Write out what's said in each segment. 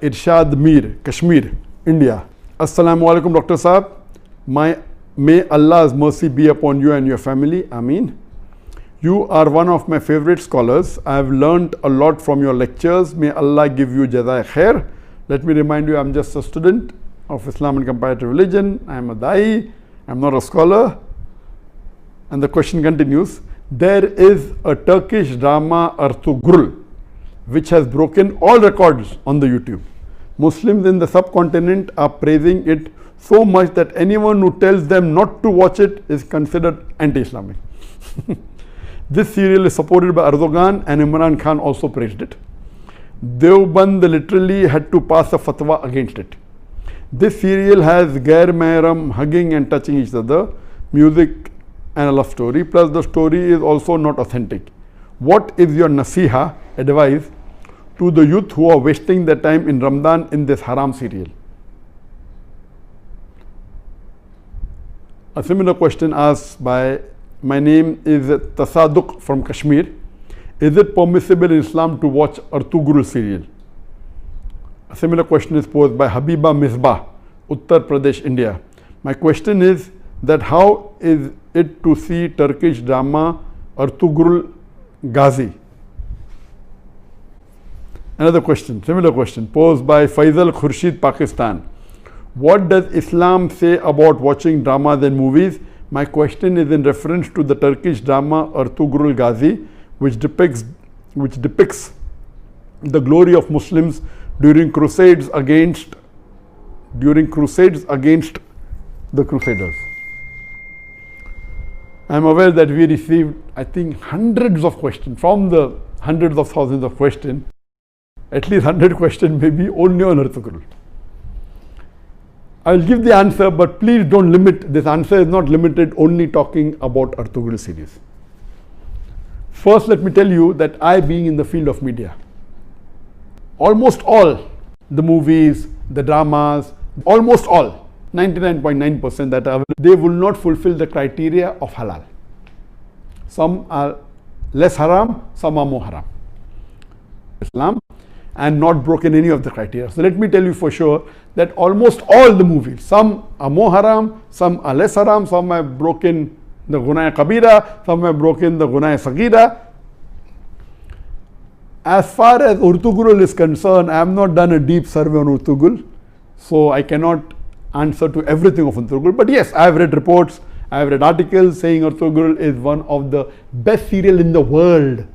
Irshad Mir, Kashmir, India. Assalamu alaikum, Dr. Saab. May Allah's mercy be upon you and your family. Ameen. You are one of my favorite scholars. I have learnt a lot from your lectures. May Allah give you jazai khair. Let me remind you, I am just a student of Islam and comparative religion. I am a da'i. I am not a scholar. And the question continues. There is a Turkish drama, Ertugrul, which has broken all records on the YouTube. Muslims in the subcontinent are praising it so much that anyone who tells them not to watch it is considered anti-Islamic. This serial is supported by Erdogan, and Imran Khan also praised it. Deoband literally had to pass a fatwa against it. This serial has Gair Mehram hugging and touching each other, music and a love story, plus the story is also not authentic. What is your nasiha, advice, to the youth who are wasting their time in Ramadan in this haram serial? A similar question asked by, my name is Tasadduq from Kashmir. Is it permissible in Islam to watch Ertugrul serial? A similar question is posed by Habiba Misbah, Uttar Pradesh, India. My question is that how is it to see Turkish drama Ertugrul Gazi? Another question, similar question, posed by Faisal Khurshid, Pakistan. What does Islam say about watching dramas and movies? My question is in reference to the Turkish drama Ertugrul Gazi, which depicts the glory of Muslims during crusades against the Crusaders. I am aware that we received, I think, hundreds of questions from the hundreds of thousands of questions. At least 100 questions maybe only on Ertugrul. I will give the answer, but please don't limit. This answer is not limited only talking about Ertugrul series. First, let me tell you that I, being in the field of media, almost all the movies, the dramas, almost all, 99.9% that are, they will not fulfill the criteria of halal. Some are less haram, some are more haram. Islam, and not broken any of the criteria. So let me tell you for sure that almost all the movies, some are more haram, some are less haram, some have broken the Gunaya Kabira, some have broken the Gunaya Sagira. As far as Ertugrul is concerned, I have not done a deep survey on Ertugrul, so I cannot answer to everything of Ertugrul. But yes, I have read reports, I have read articles saying Ertugrul is one of the best serial in the world.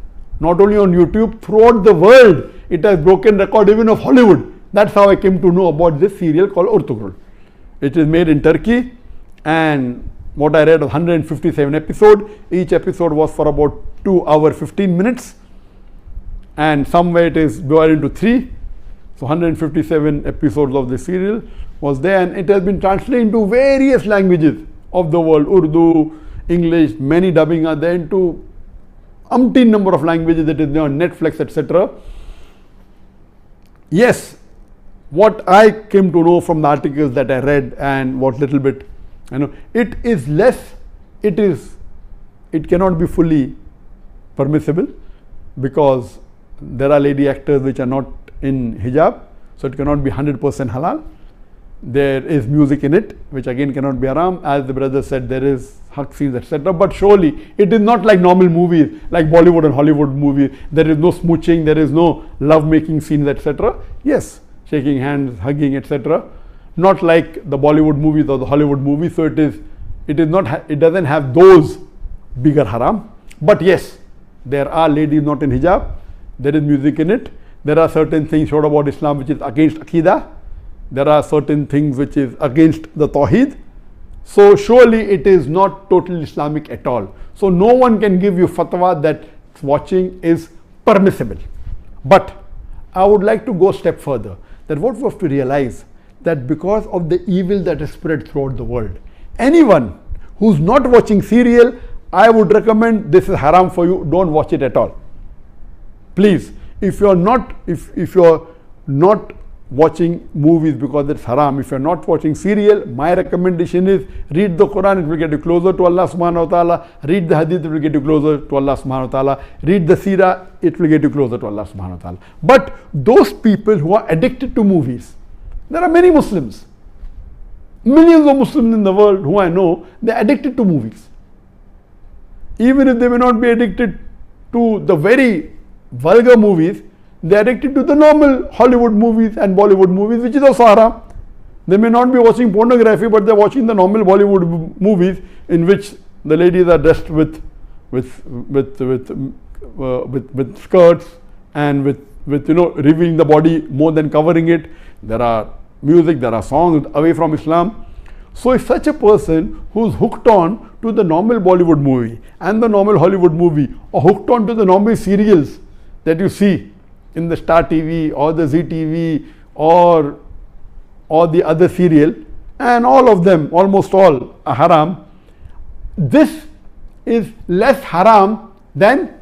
Not only on YouTube, throughout the world. It has broken record even of Hollywood. That's how I came to know about this serial called Ertugrul. It is made in Turkey, and what I read was 157 episodes. Each episode was for about 2 hours 15 minutes, and somewhere it is divided into 3. So 157 episodes of the serial was there, and it has been translated into various languages of the world. Urdu, English, many dubbing are there into umpteen number of languages. That is there on Netflix, etc. Yes, what I came to know from the articles that I read and what little bit, it is less, it cannot be fully permissible because there are lady actors which are not in hijab, so it cannot be 100% halal. There is music in it, which again cannot be haram. As the brother said, there is hug scenes, etc. But surely it is not like normal movies, like Bollywood and Hollywood movies. There is no smooching, there is no love-making scenes, etc. Yes, shaking hands, hugging, etc. Not like the Bollywood movies or the Hollywood movies. So it doesn't have those bigger haram. But yes, there are ladies not in hijab. There is music in it. There are certain things showed about Islam which is against Aqidah. There are certain things which is against the Tawheed. So surely it is not totally Islamic at all. So no one can give you fatwa that watching is permissible. But I would like to go a step further, that what we have to realize, that because of the evil that is spread throughout the world, anyone who's not watching serial, I would recommend this is haram for you, don't watch it at all. Please, if you're not watching movies because it's haram. If you're not watching serial, my recommendation is read the Quran, it will get you closer to Allah subhanahu wa ta'ala. Read the hadith, it will get you closer to Allah subhanahu wa ta'ala. Read the seerah, it will get you closer to Allah subhanahu wa ta'ala. But those people who are addicted to movies, there are many Muslims, millions of Muslims in the world who I know, they're addicted to movies. Even if they may not be addicted to the very vulgar movies, they are addicted to the normal Hollywood movies and Bollywood movies, which is also haram. They may not be watching pornography, but they are watching the normal Bollywood movies in which the ladies are dressed with skirts and with revealing the body more than covering it. There are music, there are songs away from Islam. So if such a person who's hooked on to the normal Bollywood movie and the normal Hollywood movie, or hooked on to the normal serials that you see in the Star TV or the Zee TV or the other serial, and all of them, almost all, are haram, this is less haram than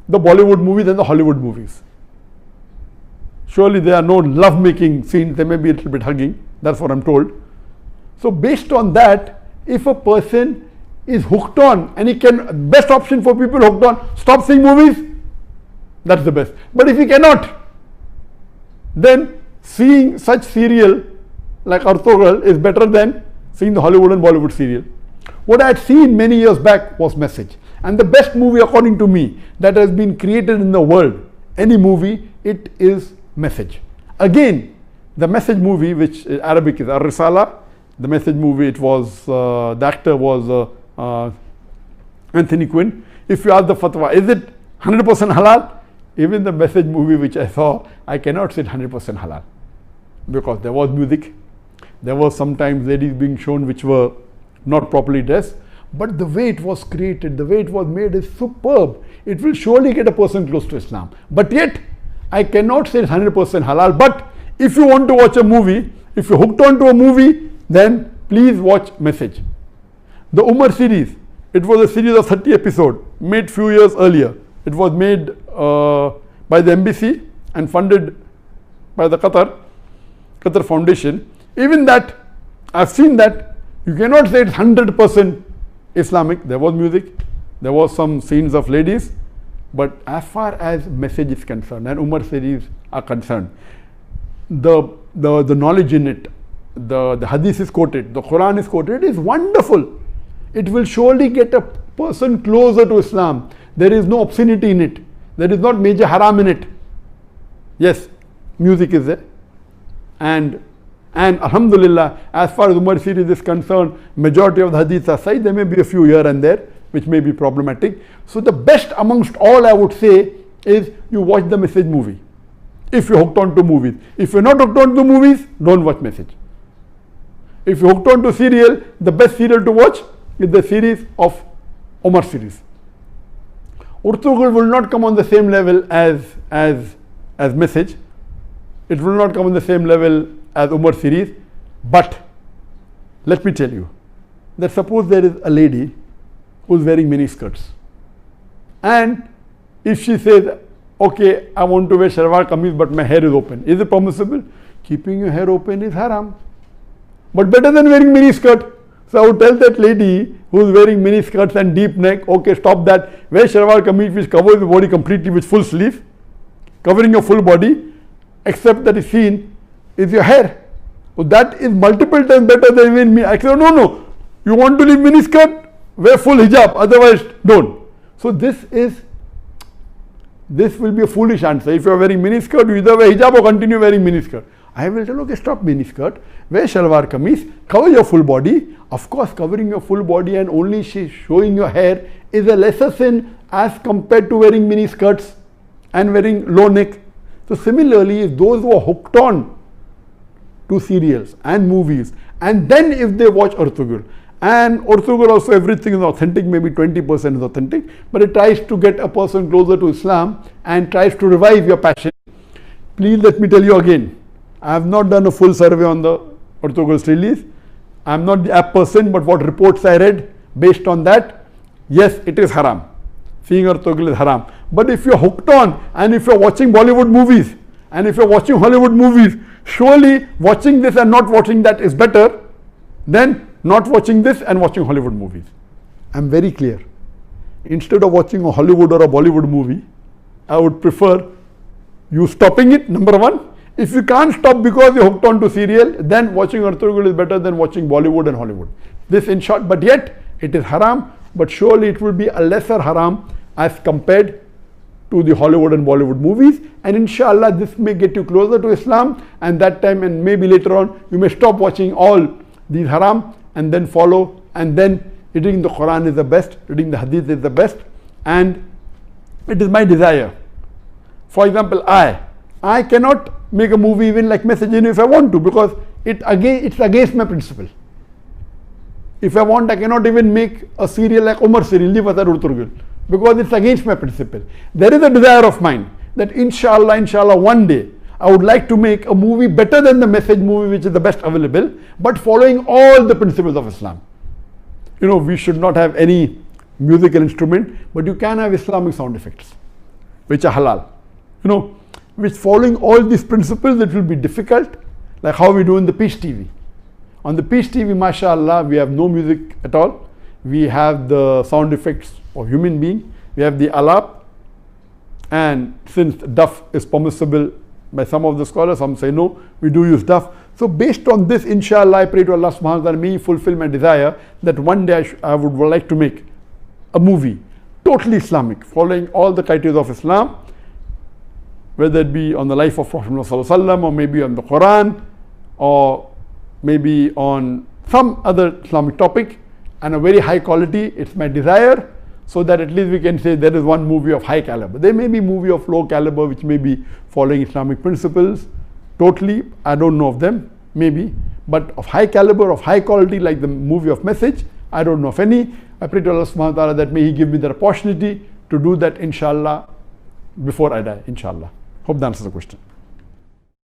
the Bollywood movies and the Hollywood movies. Surely there are no love making scenes, there may be a little bit hugging, that's what I'm told. So based on that, if a person is hooked on, and he can, best option for people hooked on, stop seeing movies, that's the best. But if he cannot, then seeing such serial like Ertugrul is better than seeing the Hollywood and Bollywood serial. What I had seen many years back was Message. And the best movie according to me that has been created in the world, any movie, it is Message. Again, the Message movie, which in Arabic is Ar-Risala, the Message movie, it was, the actor was Anthony Quinn. If you ask the fatwa, is it 100% halal? Even the Message movie which I saw, I cannot say 100% halal. Because there was music, there was sometimes ladies being shown which were not properly dressed. But the way it was created, the way it was made is superb. It will surely get a person close to Islam. But yet, I cannot say it's 100% halal. But if you want to watch a movie, if you're hooked on to a movie, then please watch Message. The Umar series, it was a series of 30 episodes, made few years earlier. It was made by the embassy and funded by the Qatar Foundation. Even that, I've seen that, you cannot say it's 100% Islamic. There was music, there was some scenes of ladies, but as far as Message is concerned and Umar series are concerned, the knowledge in it, the hadith is quoted, the Quran is quoted, it is wonderful. It will surely get a person closer to Islam. There is no obscenity in it. There is not major haram in it. Yes, music is there. And Alhamdulillah, as far as Umar series is concerned, majority of the hadiths are sahih. There may be a few here and there which may be problematic. So the best amongst all I would say is you watch the Message movie. If you're hooked on to movies. If you're not hooked on to movies, don't watch Message. If you're hooked on to serial, the best serial to watch is the series of Umar series. Ertugrul will not come on the same level as Message. It will not come on the same level as Umar series. But let me tell you that suppose there is a lady who is wearing mini skirts, and if she says, okay, I want to wear shalwar kameez but my hair is open, is it permissible? Keeping your hair open is haram, but better than wearing mini skirt. So I would tell that lady who is wearing mini skirts and deep neck, okay, stop that, wear shalwar kameez which covers the body completely with full sleeve, covering your full body, except that is seen is your hair. So that is multiple times better than wearing me. I said, no, you want to leave mini skirt, wear full hijab, otherwise don't. So this will be a foolish answer. If you are wearing mini skirt, you either wear hijab or continue wearing mini skirt. I will tell, okay, stop mini skirt, wear shalwar kameez, cover your full body. Of course, covering your full body and only showing your hair is a lesser sin as compared to wearing mini skirts and wearing low neck. So similarly, those who are hooked on to serials and movies, and then if they watch Ertugrul, and Ertugrul also everything is authentic, maybe 20% is authentic, but it tries to get a person closer to Islam and tries to revive your passion. Please let me tell you again, I have not done a full survey on the Ertugrul's release. I am not the app person, but what reports I read, based on that, yes, it is haram. Seeing Ertugrul is haram. But if you are hooked on and if you are watching Bollywood movies And if you're watching Hollywood movies, surely watching this and not watching that is better than not watching this and watching Hollywood movies. I'm very clear. Instead of watching a Hollywood or a Bollywood movie, I would prefer you stopping it, number one. If you can't stop because you're hooked on to serial, then watching Ertugrul is better than watching Bollywood and Hollywood. This in short, but yet it is haram, but surely it will be a lesser haram as compared to the Hollywood and Bollywood movies, and inshallah this may get you closer to Islam, and that time and maybe later on you may stop watching all these haram and then follow, and then reading the Quran is the best, reading the Hadith is the best. And it is my desire. For example, I cannot make a movie even like Messaging if I want to, because it's against my principle. If I want, I cannot even make a serial like Umar serial, Ertugrul, because it's against my principle. There is a desire of mine that inshallah one day I would like to make a movie better than the Message movie, which is the best available, but following all the principles of Islam. You know, we should not have any musical instrument, but you can have Islamic sound effects, which are halal. You know, which following all these principles, it will be difficult, like how we do in the Peace TV. On the Peace TV, mashallah, we have no music at all. We have the sound effects of human being. We have the alap, and since duff is permissible by some of the scholars, some say no, we do use duff. So based on this, inshallah, I pray to Allah subhanahu wa ta'ala, may He fulfill my desire that one day I would like to make a movie totally Islamic, following all the criteria of Islam, whether it be on the life of Prophet Muhammad sallallahu alaihi wasallam, or maybe on the Quran, or maybe on some other Islamic topic, and a very high quality. It's my desire, so that at least we can say there is one movie of high caliber. There may be movie of low caliber which may be following Islamic principles totally, I don't know of them, maybe, but of high caliber, of high quality, like the movie of Message, I don't know of any. I pray to Allah subhanahu wa ta'ala that may He give me the opportunity to do that, inshallah, before I die, inshallah. Hope that answers the question.